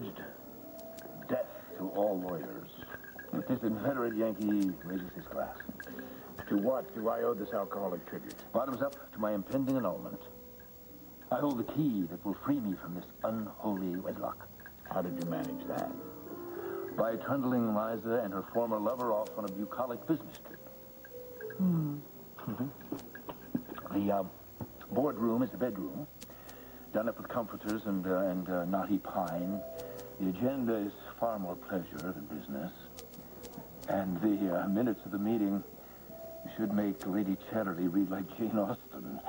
urged, death to all lawyers. This inveterate Yankee raises his glass. To what do I owe this alcoholic tribute? Bottoms up to my impending annulment. I hold the key that will free me from this unholy wedlock. How did you manage that? By trundling Liza and her former lover off on a bucolic business trip. The boardroom is the bedroom, done up with comforters and knotty pine. The agenda is far more pleasure than business. And the minutes of the meeting should make Lady Chatterley read like Jane Austen.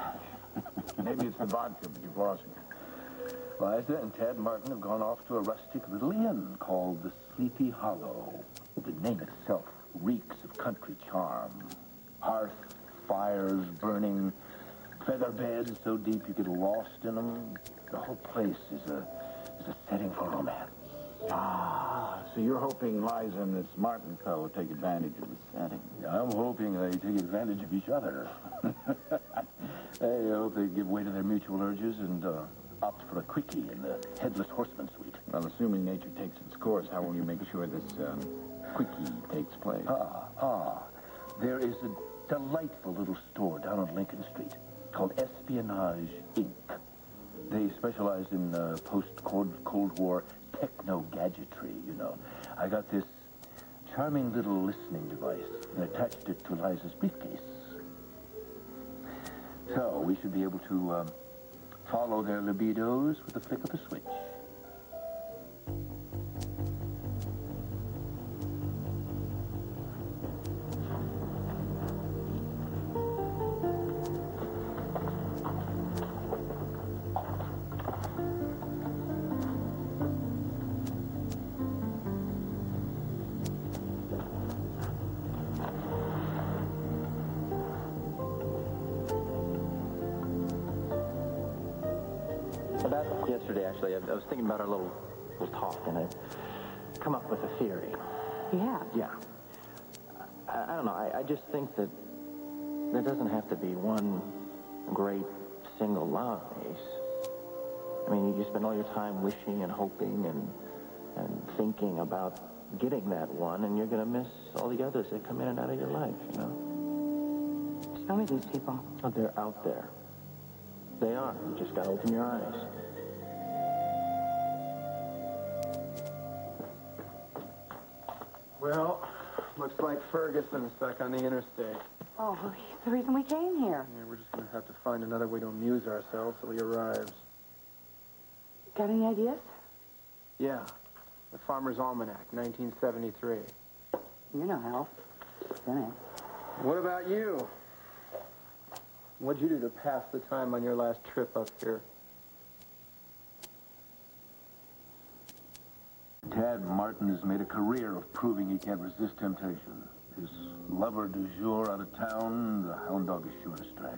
Maybe it's the vodka, but you've lost me. Liza and Tad Martin have gone off to a rustic little inn called the Sleepy Hollow. The name itself reeks of country charm. Hearth, fires burning, feather beds so deep you get lost in them. The whole place is a setting for romance. Ah, so you're hoping Liza and this Martin fellow take advantage of the setting. I'm hoping they take advantage of each other. I hope they give way to their mutual urges and opt for a quickie in the Headless Horseman suite. Well, assuming nature takes its course, how will you make sure this quickie takes place? There is a delightful little store down on Lincoln Street called Espionage, Inc. They specialize in post-Cold War techno-gadgetry, you know. I got this charming little listening device and attached it to Liza's briefcase. So we should be able to follow their libidos with the flick of a switch. About yesterday, actually, I was thinking about our little talk, and I've come up with a theory. Yeah. Yeah. I don't know. I just think that there doesn't have to be one great single love ace. I mean, you spend all your time wishing and hoping and thinking about getting that one, and you're going to miss all the others that come in and out of your life, you know? Show me these people. Oh, they're out there. They are. You just got to open your eyes. Well, looks like Ferguson is back on the interstate. Oh, well, he's the reason we came here. Yeah, we're just going to have to find another way to amuse ourselves till he arrives. Got any ideas? Yeah, the Farmer's Almanac, 1973. You're no help. Finish. What about you? What'd you do to pass the time on your last trip up here? Tad Martin has made a career of proving he can't resist temptation. His lover du jour out of town, the hound dog is sure to stray.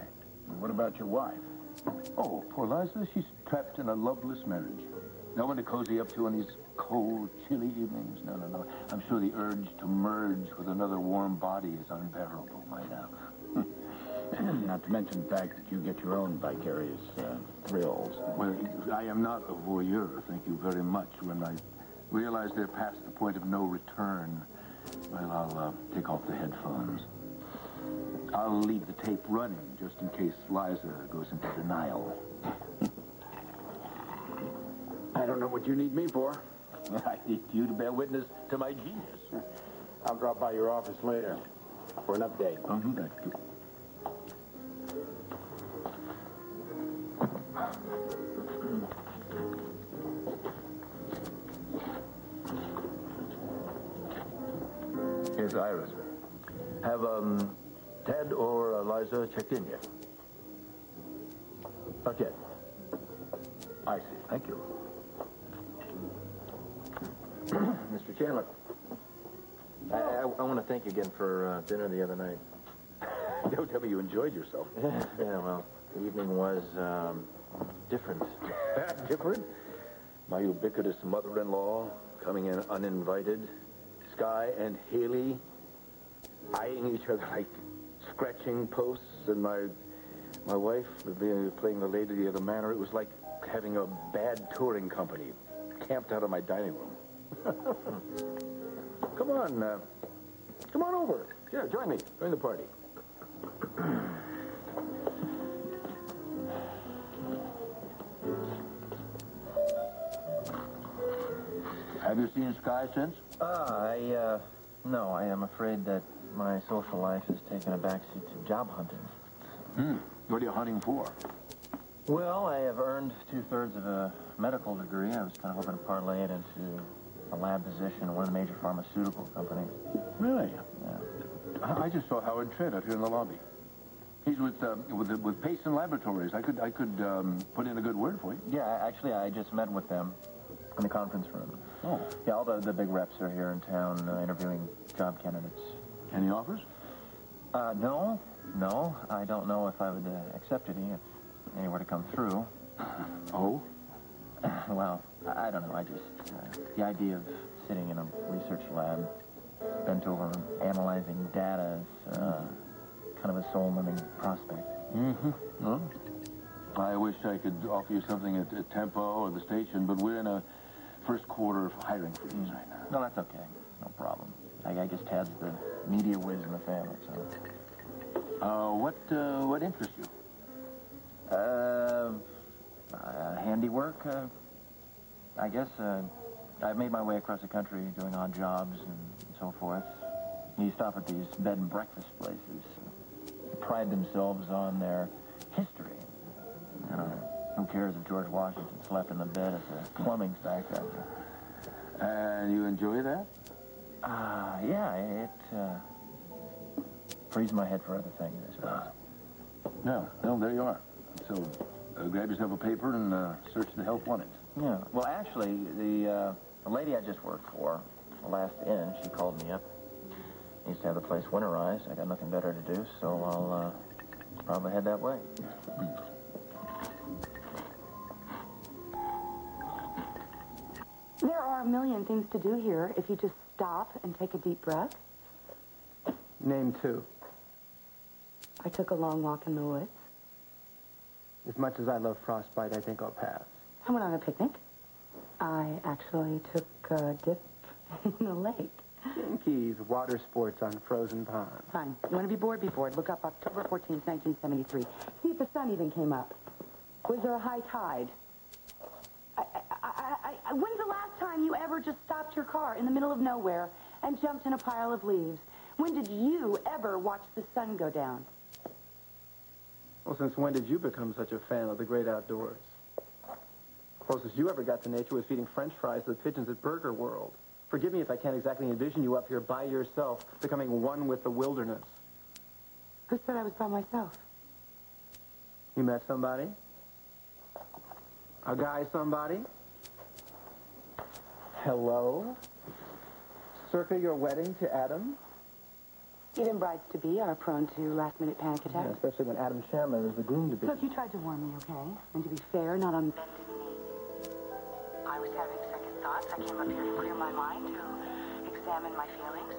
And what about your wife? Oh, poor Liza, she's trapped in a loveless marriage. No one to cozy up to on these cold, chilly evenings. No. I'm sure the urge to merge with another warm body is unbearable by now. Not to mention the fact that you get your own vicarious thrills. Well, I am not a voyeur, thank you very much. When I realize they're past the point of no return, well, I'll take off the headphones. I'll leave the tape running just in case Liza goes into denial. I don't know what you need me for. I need you to bear witness to my genius. I'll drop by your office later for an update. Thank you. Here's Iris. Have, Ted or Liza checked in yet? Not yet. I see. Thank you. Mr. Chandler, I want to thank you again for dinner the other night. Don't tell me you enjoyed yourself. Yeah, well, the evening was different. Different? My ubiquitous mother-in-law coming in uninvited. Sky and Haley eyeing each other like scratching posts, and my wife playing the lady of the manor. It was like having a bad touring company camped out of my dining room. Come on over. Here, join me. Join the party. Have you seen Sky since? No, I am afraid that my social life has taken a backseat to job hunting. What are you hunting for? Well, I have earned 2/3 of a medical degree. I was kind of hoping to parlay it into a lab position in one of the major pharmaceutical companies. Really? Yeah. I just saw Howard Trent out here in the lobby. He's with Payson Laboratories. I could put in a good word for you. Yeah, actually, I just met with them in the conference room. Oh. Yeah, all the big reps are here in town interviewing job candidates. Any offers? No. I don't know if I would accept any if any were to come through. Oh? Well, I don't know. I just, the idea of sitting in a research lab, bent over and analyzing data is kind of a soul-numbing prospect. Well, I wish I could offer you something at Tempo or the station, but we're in a first quarter hiring freeze right now. No, that's okay. No problem. I guess Tad's the media whiz in the family, so. What interests you? Handiwork, I guess. I've made my way across the country doing odd jobs and so forth. You stop at these bed and breakfast places. They pride themselves on their history. You know, who cares if George Washington slept in the bed at the plumbing factory? And you enjoy that? Yeah, it frees my head for other things, I suppose. No, there you are. So, grab yourself a paper and search the help wanted. Yeah. Well, actually, the lady I just worked for, last in, she called me up. Used to have the place winterized. I got nothing better to do, so I'll probably head that way. There are a million things to do here if you just stop and take a deep breath. Name 2. I took a long walk in the woods. As much as I love frostbite, I think I'll pass. I went on a picnic. I actually took a dip in the lake. Yankees, water sports on frozen ponds. Fine. You want to be bored? Be bored. Look up October 14th, 1973. See if the sun even came up. Was there a high tide? When's the last time you ever just stopped your car in the middle of nowhere and jumped in a pile of leaves? When did you ever watch the sun go down? Well, since when did you become such a fan of the great outdoors? Closest you ever got to nature was feeding French fries to the pigeons at Burger World. Forgive me if I can't exactly envision you up here by yourself, becoming one with the wilderness. Who said I was by myself? You met somebody? A guy somebody? Hello? Circa your wedding to Adam? Even brides-to-be are prone to last-minute panic attacks. Yeah, especially when Adam Chandler is the groom-to-be. Look, you tried to warn me, okay? And to be fair, not on bended knee. I was having second thoughts. I came up here to clear my mind, to examine my feelings.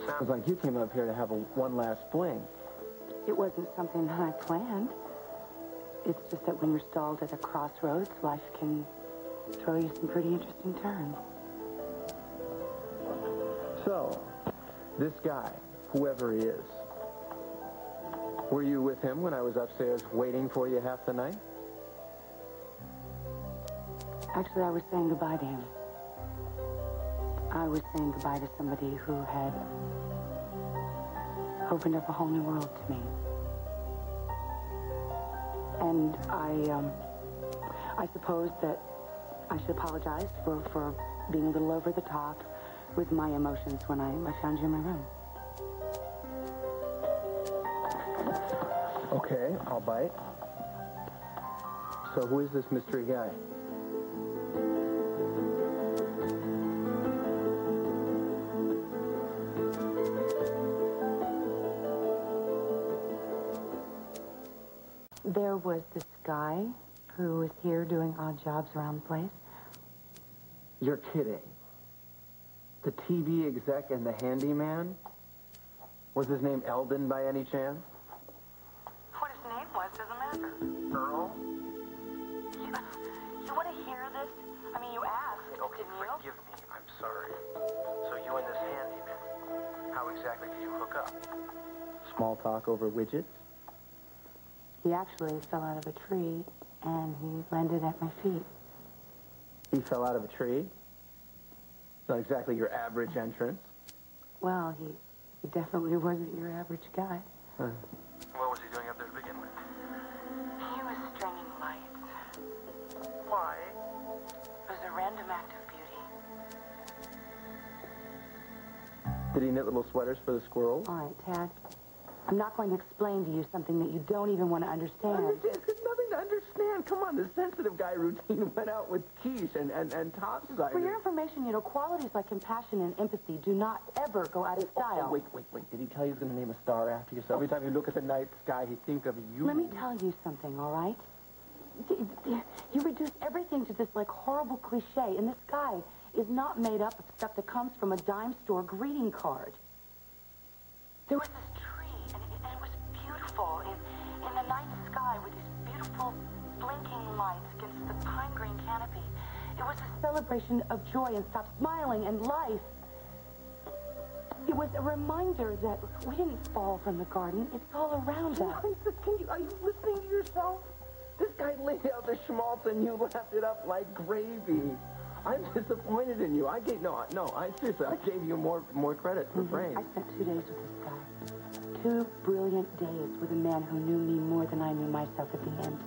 Sounds like you came up here to have one last fling. It wasn't something that I planned. It's just that when you're stalled at a crossroads, life can throw you some pretty interesting turns. So, this guy, whoever he is, were you with him when I was upstairs waiting for you half the night? Actually, I was saying goodbye to him. I was saying goodbye to somebody who had opened up a whole new world to me. And I suppose that I should apologize for being a little over the top with my emotions when I found you in my room. Okay, I'll bite. So who is this mystery guy? There was this guy who was here doing odd jobs around the place. You're kidding. The TV exec and the handyman? Was his name Eldon by any chance? What his name was doesn't matter. Earl? You want to hear this? I mean, you asked. Okay, forgive me. I'm sorry. So you and this handyman, how exactly did you hook up? Small talk over widgets? He actually fell out of a tree, and he landed at my feet. He fell out of a tree? It's not exactly your average entrance. Well, he definitely wasn't your average guy. What was he doing up there to begin with? He was stringing lights. Why? It was a random act of beauty. Did he knit little sweaters for the squirrels? All right, Tad. I'm not going to explain to you something that you don't even want to understand. There's nothing to understand. Come on, the sensitive guy routine went out with quiche and topside. For your information, you know, qualities like compassion and empathy do not ever go out of style. Wait. Did he tell you he's going to name a star after yourself? Every time you look at the night sky, he think of you. Let me tell you something, all right? You reduce everything to this, like, horrible cliche, and this guy is not made up of stuff that comes from a dime store greeting card. There was this tree, and it was beautiful in the night sky with these beautiful blinking lights against the pine green canopy. It was a celebration of joy and stop smiling and life. It was a reminder that we didn't fall from the garden. It's all around us. Liza, are you listening to yourself? This guy laid out the schmaltz and you lapped it up like gravy. I'm disappointed in you. Seriously, I gave you more credit for brains. I spent 2 days with this guy. 2 brilliant days with a man who knew me more than I knew myself at the end.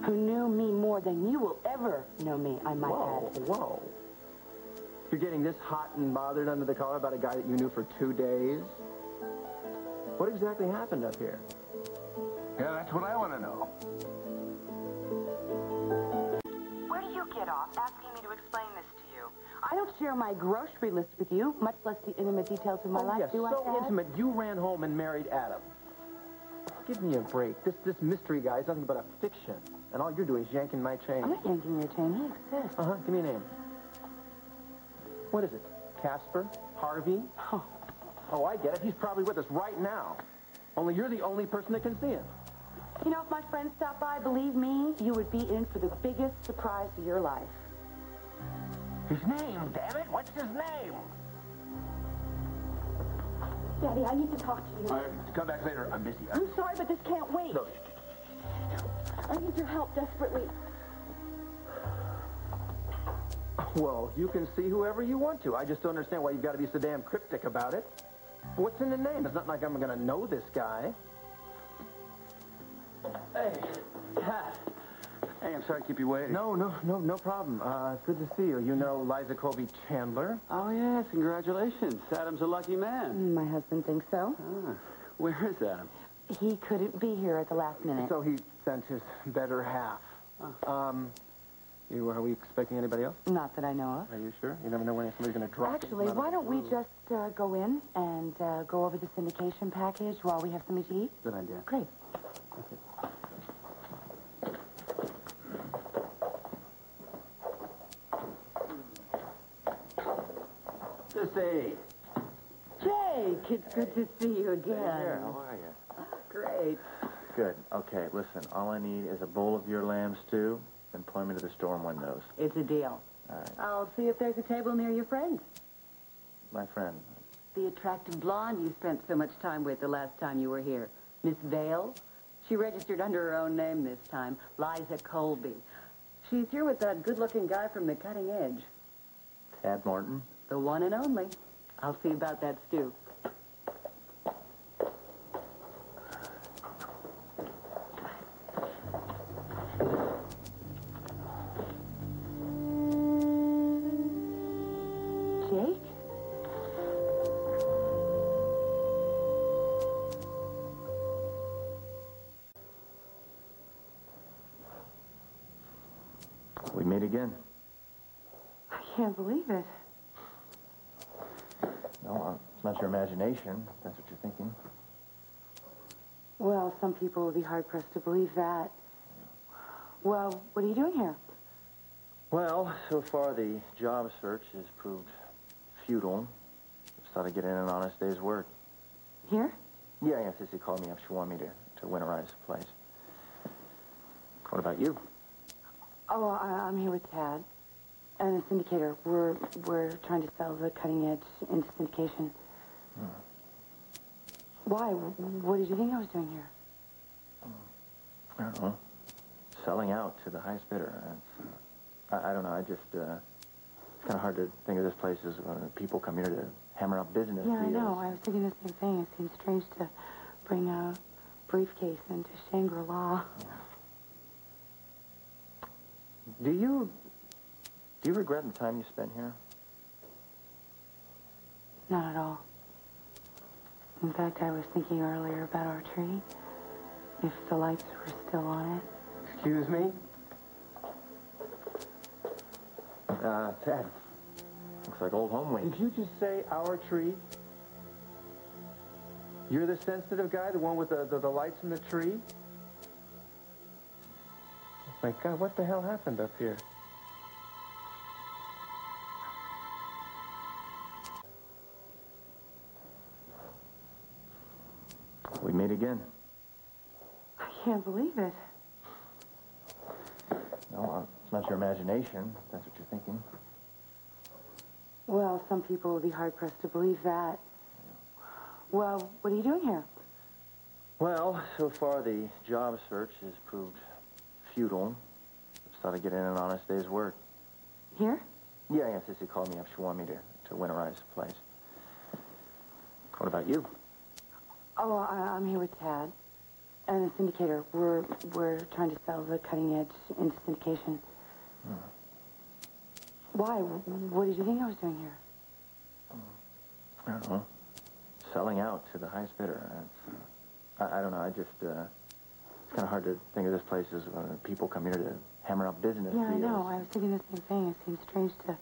Who knew me more than you will ever know me, I might add. Whoa. You're getting this hot and bothered under the collar about a guy that you knew for 2 days? What exactly happened up here? Yeah, that's what I want to know. Where do you get off asking me to explain this to you? I don't share my grocery list with you, much less the intimate details of my life, yes, do I, so Tad? intimate. You ran home and married Adam. Give me a break. This mystery guy is nothing but a fiction. And all you're doing is yanking my chain. I'm not yanking your chain. He exists. Uh-huh. Give me a name. What is it? Casper? Harvey? Oh, I get it. He's probably with us right now. Only you're the only person that can see him. You know, if my friends stopped by, believe me, you would be in for the biggest surprise of your life. His name, damn it! What's his name? Daddy, I need to talk to you. All right, come back later. I'm busy. I'm sorry, but this can't wait. No. I need your help desperately. Well, you can see whoever you want to. I just don't understand why you've got to be so damn cryptic about it. What's in the name? It's not like I'm going to know this guy. Hey, Tad. Hey, I'm sorry to keep you waiting. No problem. Good to see you. You know Liza Colby Chandler? Oh, yes, congratulations. Adam's a lucky man. My husband thinks so. Ah, where is Adam? He couldn't be here at the last minute. So he sent his better half. Are we expecting anybody else? Not that I know of. Are you sure? You never know when somebody's going to drop Actually, why don't we just go in and go over the syndication package while we have something to eat? Good idea. Great. Sissy. Jake, it's good to see you again. Here, how are you? Great. Good. Okay, listen, all I need is a bowl of your lamb stew and point me to the storm windows. It's a deal. All right. I'll see if there's a table near your friend. My friend. The attractive blonde you spent so much time with the last time you were here. Miss Vale. She registered under her own name this time, Liza Colby. She's here with that good-looking guy from the cutting edge. Tad Martin. The one and only. I'll see about that stew. Jake? We meet again. I can't believe it. No, it's not your imagination. If that's what you're thinking. Well, some people would be hard-pressed to believe that. Well, what are you doing here? Well, so far the job search has proved futile. Just thought I'd get in an honest day's work. Here? Yeah, Sissy called me up. She wanted me to winterize the place. What about you? Oh, I'm here with Tad. and a syndicator. We're trying to sell the cutting edge into syndication. Why? What did you think I was doing here? I don't know. Selling out to the highest bidder. I don't know. I just, it's kind of hard to think of this place as people come here to hammer up business Yeah, I deals. know. I was thinking the same thing. It seems strange to bring a briefcase into Shangri-La. Do you regret the time you spent here? Not at all. In fact, I was thinking earlier about our tree. If the lights were still on it. Excuse me? Tad. Looks like old home week. Did you just say our tree? You're the sensitive guy, the one with the lights in the tree? Oh, my God, what the hell happened up here? We meet again. I can't believe it. No, it's not your imagination. If that's what you're thinking. Well, some people would be hard-pressed to believe that. Well, what are you doing here? Well, so far the job search has proved futile. Just thought I'd get in an honest day's work. Here? Yeah, Sissy called me up. She wanted me to winterize the place. What about you? Oh, I'm here with Tad and a syndicator. We're trying to sell the cutting edge into syndication. Why? What did you think I was doing here? I don't know. Selling out to the highest bidder. I don't know. I just, it's kind of hard to think of this place as people come here to hammer up business Yeah, I deals. know. I was thinking the same thing. It seems strange to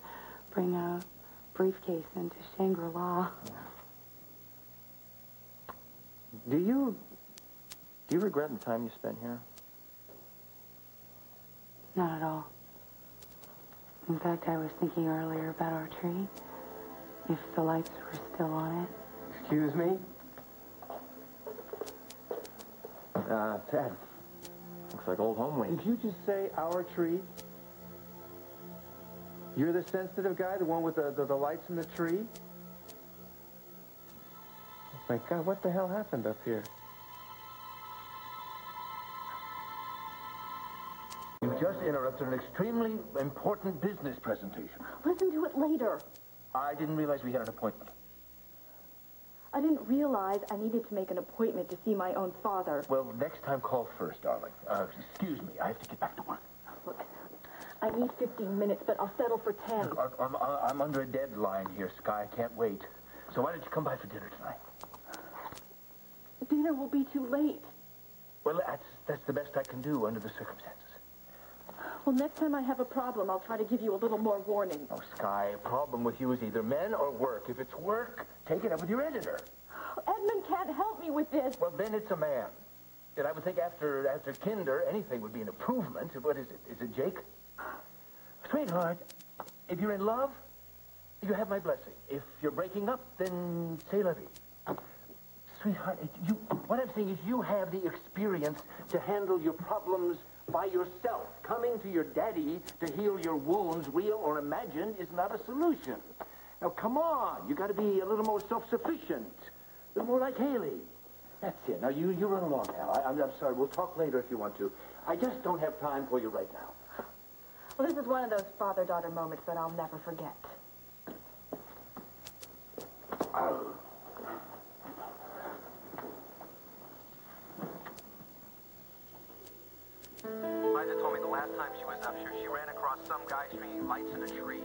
bring a briefcase into Shangri-La. Do you regret the time you spent here? Not at all. In fact, I was thinking earlier about our tree. If the lights were still on it. Excuse me? Tad. Looks like old home week. Did you just say our tree? You're the sensitive guy, the one with the lights in the tree? Oh, my God, what the hell happened up here? You just interrupted an extremely important business presentation. Listen to it later. I didn't realize we had an appointment. I didn't realize I needed to make an appointment to see my own father. Well, next time call first, darling. Excuse me, I have to get back to work. Look, I need 15 minutes, but I'll settle for 10. I'm under a deadline here, Sky. I can't wait. So why don't you come by for dinner tonight? Dinner will be too late. Well, that's the best I can do under the circumstances. Well, next time I have a problem, I'll try to give you a little more warning. Oh, Sky, a problem with you is either men or work. If it's work, take it up with your editor. Edmund can't help me with this. Well, then it's a man. And I would think after kinder, anything would be an improvement. What is it? Is it Jake? Sweetheart, if you're in love, you have my blessing. If you're breaking up, then c'est la vie. Sweetheart, what I'm saying is you have the experience to handle your problems by yourself. Coming to your daddy to heal your wounds, real or imagined, is not a solution. Now, come on. You got to be a little more self-sufficient. A little more like Haley. That's it. Now, you run along now. I'm sorry. We'll talk later if you want to. I just don't have time for you right now. Well, this is one of those father-daughter moments that I'll never forget. Liza told me the last time she was up here, she ran across some guy stringing lights in a tree.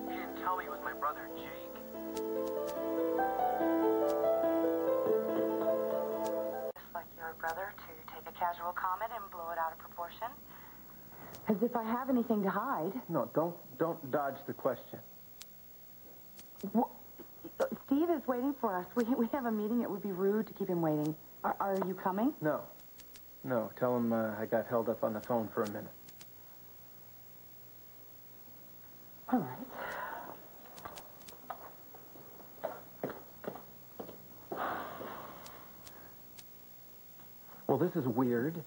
She didn't tell me it was my brother, Jake. Just like your brother to take a casual comment and blow it out of proportion. As if I have anything to hide. No, don't dodge the question. Steve is waiting for us. We have a meeting. It would be rude to keep him waiting. Are you coming? No. No, tell him I got held up on the phone for a minute. All right. Well, this is weird.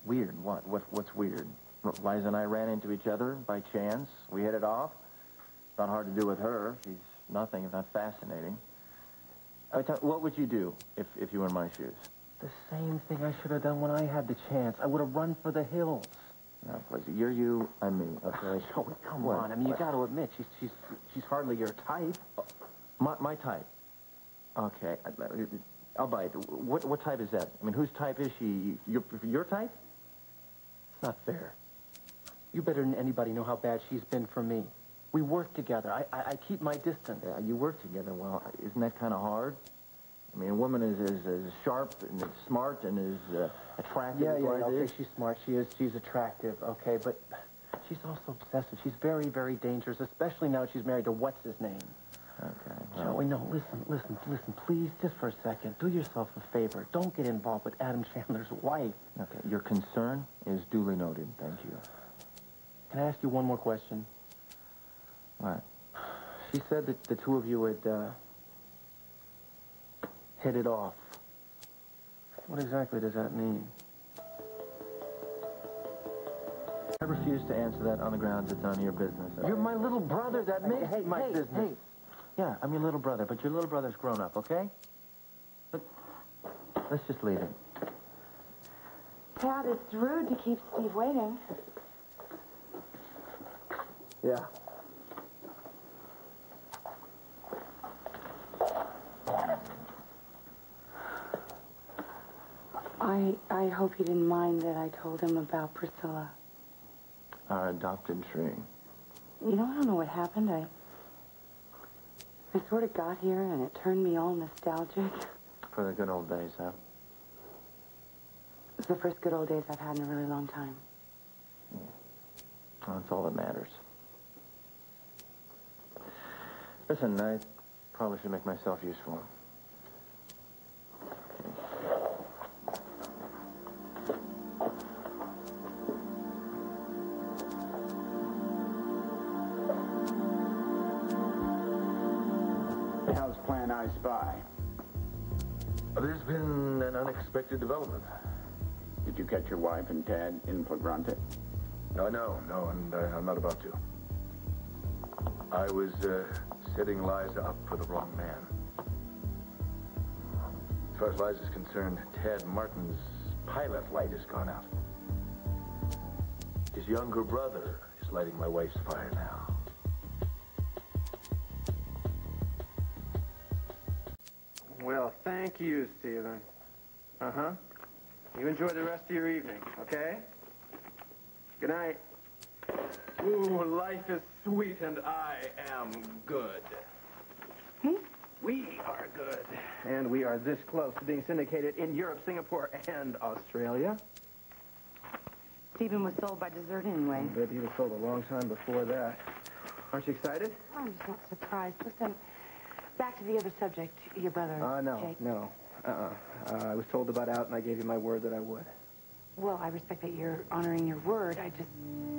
Weird? What? What's weird? Liza and I ran into each other by chance. We hit it off. not hard to do with her. She's nothing if not fascinating. What would you do if you were in my shoes? The same thing I should have done when I had the chance. I would have run for the hills. No, please. You're you, I'm me, okay? Joey, come on. I mean, you got to admit, she's hardly your type. My type. Okay. I'll bite. What type is that? I mean, whose type is she? Your type? It's not fair. You better than anybody know how bad she's been for me. We work together. I keep my distance. Yeah, you work together. Well, isn't that kind of hard? I mean, a woman is sharp and is smart and is attractive. Yeah, okay, she's smart. She's attractive, okay, but she's also obsessive. She's very, very dangerous, especially now she's married to what's-his-name. Okay. Joey, no, listen, please, just for a second. Do yourself a favor. Don't get involved with Adam Chandler's wife. Okay, your concern is duly noted. Thank you. Can I ask you one more question? What? She said that the two of you had, hit it off. What exactly does that mean? I refuse to answer that on the grounds it's none of your business. You're my little brother. That makes my business. Hey. Yeah, I'm your little brother, but your little brother's grown up, okay? But let's just leave it. Tad, it's rude to keep Steve waiting. Yeah. I hope you didn't mind that I told him about Priscilla. Our adopted tree. You know, I don't know what happened. I sort of got here, and it turned me all nostalgic. For the good old days, huh? It's the first good old days I've had in a really long time. Yeah. Well, that's all that matters. Listen, I probably should make myself useful. How's Plan I Spy? There's been an unexpected development. Did you catch your wife and Tad in flagrante? No, and I'm not about to. I was setting Liza up for the wrong man. As far as Liza's concerned, Tad Martin's pilot light has gone out. His younger brother is lighting my wife's fire now. Well, thank you, Stephen. Uh-huh. You enjoy the rest of your evening, okay? Good night. Ooh, life is sweet and I am good. We are good. And we are this close to being syndicated in Europe, Singapore, and Australia. Stephen was sold by dessert anyway. Maybe he was sold a long time before that. Aren't you excited? I'm just not surprised. Listen, back to the other subject, your brother, Jake. No. I was told about out, and I gave you my word that I would. Well, I respect that you're honoring your word. I just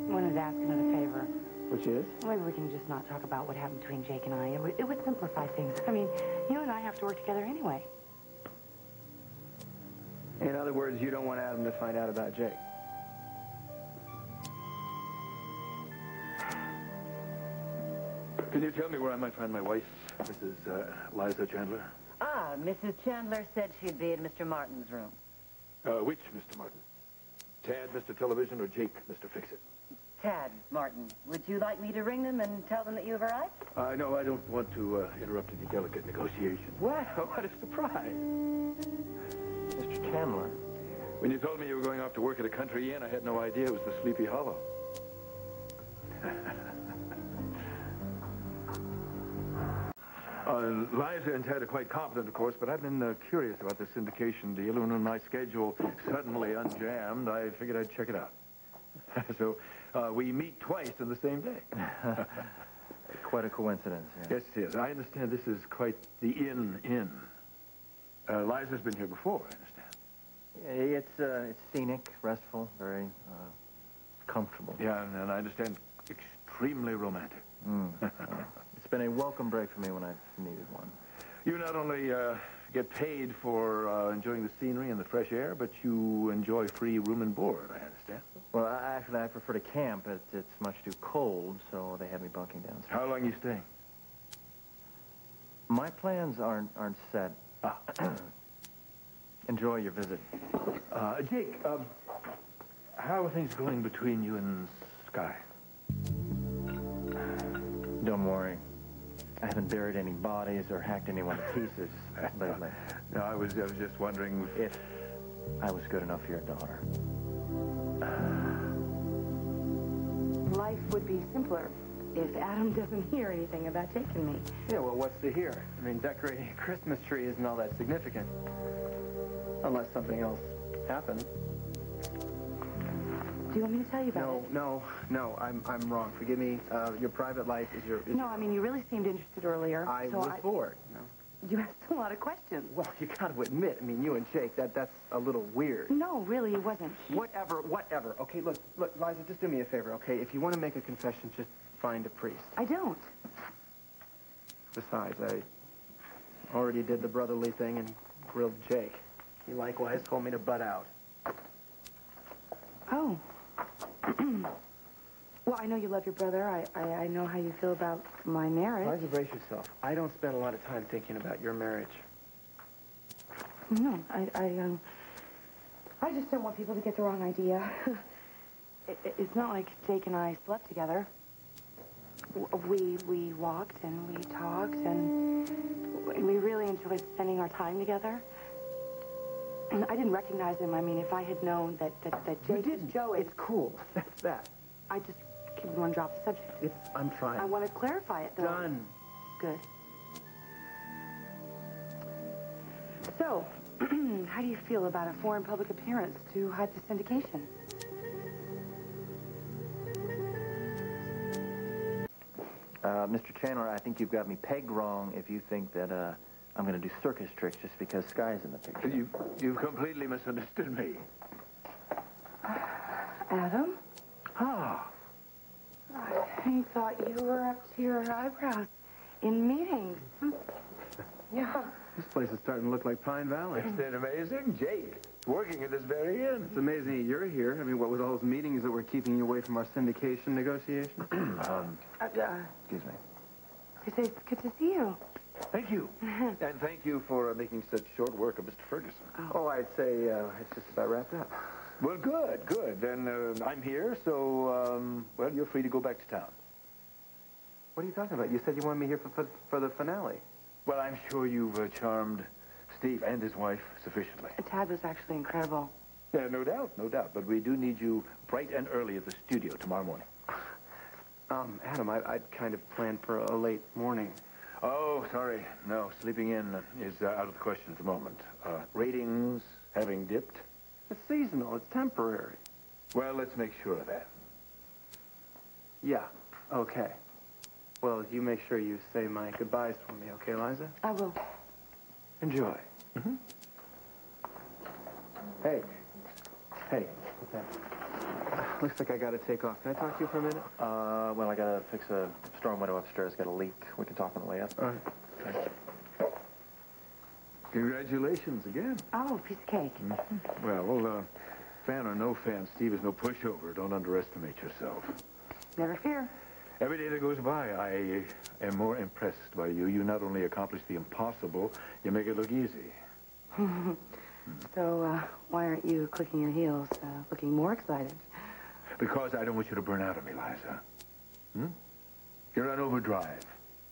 wanted to ask another favor. Which is? Maybe we can just not talk about what happened between Jake and I. It would simplify things. I mean, you and I have to work together anyway. In other words, you don't want Adam to find out about Jake. Can you tell me where I might find my wife, Mrs. Liza Chandler? Ah, Mrs. Chandler said she'd be in Mr. Martin's room. Which Mr. Martin? Tad, Mr. Television, or Jake, Mr. Fix-It? Tad Martin, would you like me to ring them and tell them that you've arrived? No, I don't want to interrupt any delicate negotiations. Wow, what a surprise. Mr. Chandler. When you told me you were going off to work at a country inn, I had no idea it was the Sleepy Hollow. Liza and Ted are quite competent, of course, but I've been curious about this syndication deal, and when my schedule suddenly unjammed, I figured I'd check it out. So we meet twice in the same day. Quite a coincidence, yeah. Yes, it is. I understand this is quite the inn. Liza's been here before, I understand. It's scenic, restful, very comfortable. Yeah, and I understand extremely romantic. It's been a welcome break for me when I've needed one. You not only get paid for enjoying the scenery and the fresh air, but you enjoy free room and board, I understand. Well, actually, I prefer to camp. It's much too cold, so they have me bunking downstairs. How long you staying? My plans aren't set. Enjoy your visit. Jake, how are things going between you and Sky? Don't worry. I haven't buried any bodies or hacked anyone to pieces lately. No, I was just wondering if I was good enough for your daughter. Life would be simpler if Adam doesn't hear anything about Jake and me. Yeah, well, what's to hear? I mean, decorating a Christmas tree isn't all that significant. Unless something else happens. Do you want me to tell you about it? No, I'm wrong. Forgive me. Your private life is your... No, I mean, you really seemed interested earlier. I was bored. No. You asked a lot of questions. Well, you got to admit, I mean, you and Jake, that's a little weird. No, really, it wasn't. Whatever. Okay, look, Liza, just do me a favor, okay? If you want to make a confession, just find a priest. I don't. Besides, I already did the brotherly thing and grilled Jake. He likewise told me to butt out. Oh. Well, I know you love your brother. I know how you feel about my marriage. Liza, brace yourself. I don't spend a lot of time thinking about your marriage. No, I just don't want people to get the wrong idea. It's not like Jake and I slept together. We walked and we talked and we really enjoyed spending our time together. And I didn't recognize him. I mean, if I had known that Jake is Joey... It's cool. That's that. I just want to drop the subject. I'm trying. I want to clarify it, though. Done. Good. So, how do you feel about a foreign public appearance to hide the syndication? Mr. Chandler, I think you've got me pegged wrong if you think that I'm going to do circus tricks just because Sky's in the picture. You've completely misunderstood me. Adam? Ah. I thought you were up to your eyebrows in meetings. Yeah. This place is starting to look like Pine Valley. Isn't it amazing? Jake, working at this very end. It's amazing that you're here. I mean, what with all those meetings that were keeping you away from our syndication negotiations? Excuse me. I say it's good to see you. Thank you. And thank you for making such short work of Mr. Ferguson. Oh, I'd say it's just about wrapped up. Well, good. Then I'm here, so, well, you're free to go back to town. What are you talking about? You said you wanted me here for the finale. Well, I'm sure you've charmed Steve and his wife sufficiently. Tad was actually incredible. Yeah, no doubt. But we do need you bright and early at the studio tomorrow morning. Adam, I'd kind of planned for a late morning. Oh, sorry. No, sleeping in is out of the question at the moment. Ratings having dipped. It's seasonal. It's temporary. Well, let's make sure of that. Yeah, okay. Well, you make sure you say my goodbyes for me, okay, Liza? I will. Enjoy. Mm-hmm. Hey, what's that? Looks like I gotta take off. Can I talk to you for a minute? Well, I gotta fix a storm window upstairs. Got a leak. We can talk on the way up. All right. Okay. Congratulations again. Oh, piece of cake. Mm-hmm. Well, fan or no fan, Steve is no pushover. Don't underestimate yourself. Never fear. Every day that goes by, I am more impressed by you. You not only accomplish the impossible, you make it look easy. So, why aren't you clicking your heels, looking more excited? Because I don't want you to burn out on me, Liza. You're on overdrive.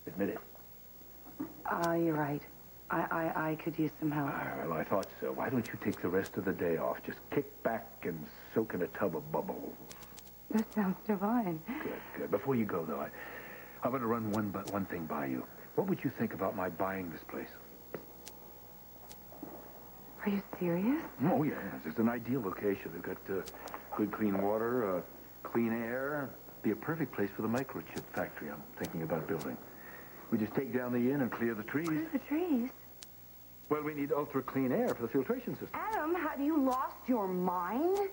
Admit it. You're right. I could use some help. Well, I thought so. Why don't you take the rest of the day off? Just kick back and soak in a tub of bubbles. That sounds divine. Good. Before you go, though, I'm going to run one thing by you. What would you think about my buying this place? Are you serious? Oh, yeah. It's an ideal location. They've got good, clean water, clean air. Be a perfect place for the microchip factory I'm thinking about building. We just take down the inn and clear the trees. Clear the trees? Well, we need ultra-clean air for the filtration system. Adam, have you lost your mind?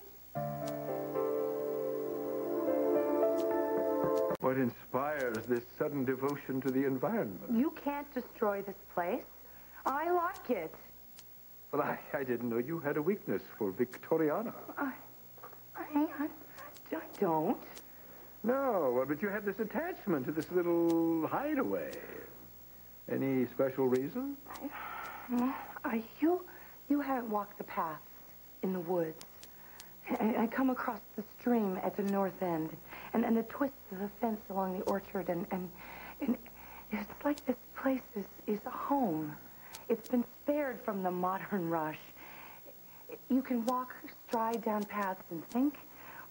What inspires this sudden devotion to the environment? You can't destroy this place. I like it. Well, I didn't know you had a weakness for Victoriana. I don't. No, well, but you have this attachment to this little hideaway. Any special reason? You haven't walked the paths in the woods. I come across the stream at the north end, and the twists of the fence along the orchard, and it's like this place is a home. It's been spared from the modern rush. You can walk, stride down paths and think,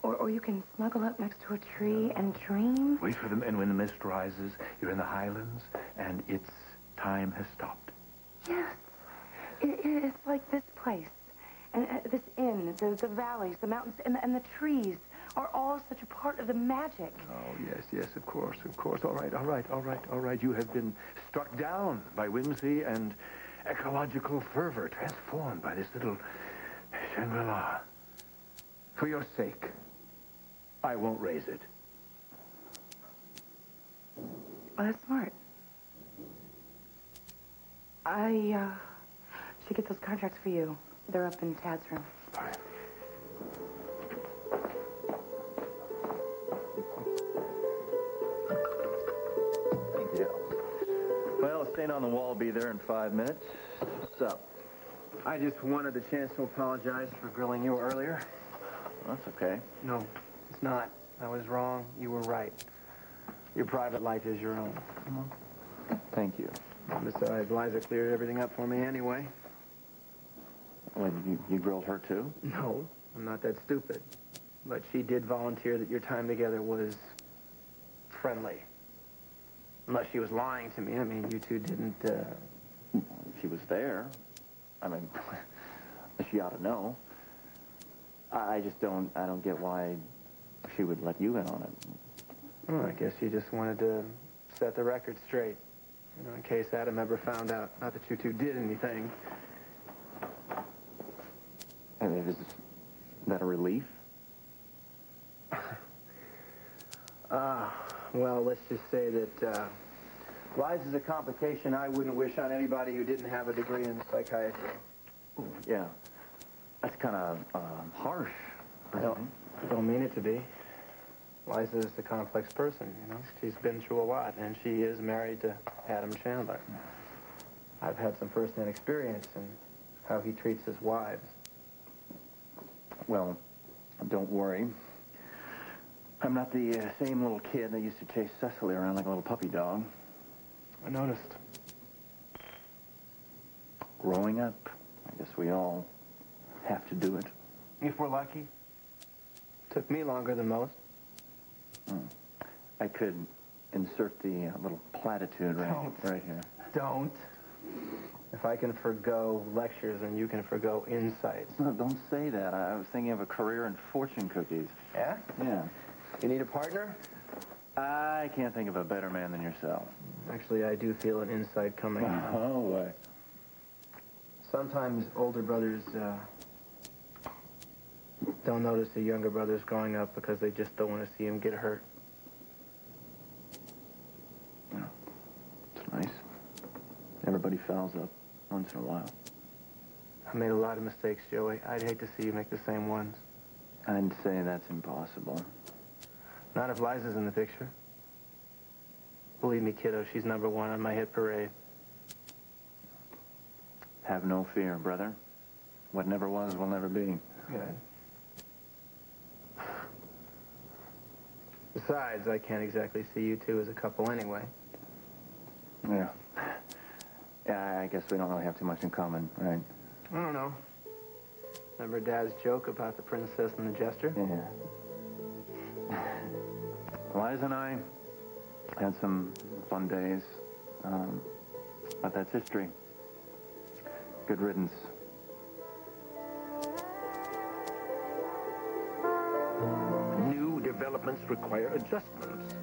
or you can snuggle up next to a tree and dream. Wait for them, and when the mist rises, you're in the highlands, and its time has stopped. Yes. It's like this place, and this inn, the valleys, the mountains, and the trees are all such a part of the magic. Oh, yes, of course. All right. You have been struck down by whimsy and ecological fervor, transformed by this little Shangri-La. For your sake, I won't raise it. Well, that's smart. I should get those contracts for you. They're up in Tad's room. Fine. Thank you. Well, the stain on the wall will be there in 5 minutes. What's up? I just wanted the chance to apologize for grilling you earlier. Well, that's okay. No, it's not. I was wrong. You were right. Your private life is your own. Thank you. Besides, Liza cleared everything up for me anyway. Well, you grilled her, too? No, I'm not that stupid. But she did volunteer that your time together was friendly. Unless she was lying to me. I mean, you two didn't, She was there. I mean, she ought to know. I don't get why she would let you in on it. Well, I guess she just wanted to set the record straight. You know, in case Adam ever found out. Not that you two did anything. And is that a relief? Well, let's just say that Liza's a complication I wouldn't wish on anybody who didn't have a degree in psychiatry. Ooh, yeah. That's kind of harsh. Don't mean it to be. Liza is a complex person, you know. She's been through a lot, and she is married to Adam Chandler. I've had some first-hand experience in how he treats his wives. Well, don't worry. I'm not the same little kid that used to chase Cecily around like a little puppy dog. I noticed. Growing up, I guess we all have to do it. If we're lucky. Took me longer than most. I could insert the little platitude right here. Don't. If I can forgo lectures, then you can forgo insights. No, don't say that. I was thinking of a career in fortune cookies. Yeah? Yeah. You need a partner? I can't think of a better man than yourself. Actually, I do feel an insight coming. Oh, boy. Sometimes older brothers don't notice the younger brothers growing up because they just don't want to see him get hurt. Yeah. It's nice. Everybody fouls up once in a while. I made a lot of mistakes, Joey. I'd hate to see you make the same ones. I'd say that's impossible. Not if Liza's in the picture. Believe me, kiddo, she's number one on my hit parade. Have no fear, brother. What never was will never be. Good. Besides, I can't exactly see you two as a couple anyway. Yeah. Yeah, I guess we don't really have too much in common, right? I don't know. Remember Dad's joke about the princess and the jester? Yeah. Liza and I had some fun days, but that's history. Good riddance. New developments require adjustments.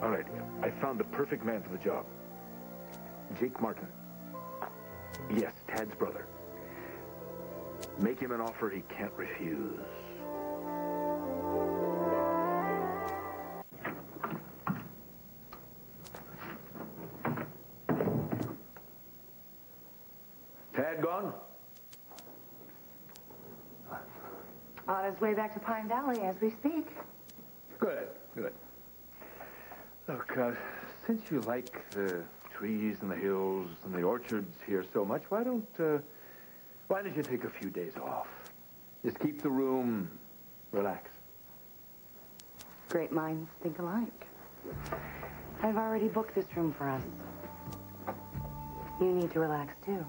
All right, I found the perfect man for the job. Jake Martin. Yes, Tad's brother. Make him an offer he can't refuse. Tad gone? On his way back to Pine Valley as we speak. Good, good. Look, since you like the trees and the hills and the orchards here so much, why don't you take a few days off? Just keep the room relaxed. Great minds think alike. I've already booked this room for us. You need to relax, too.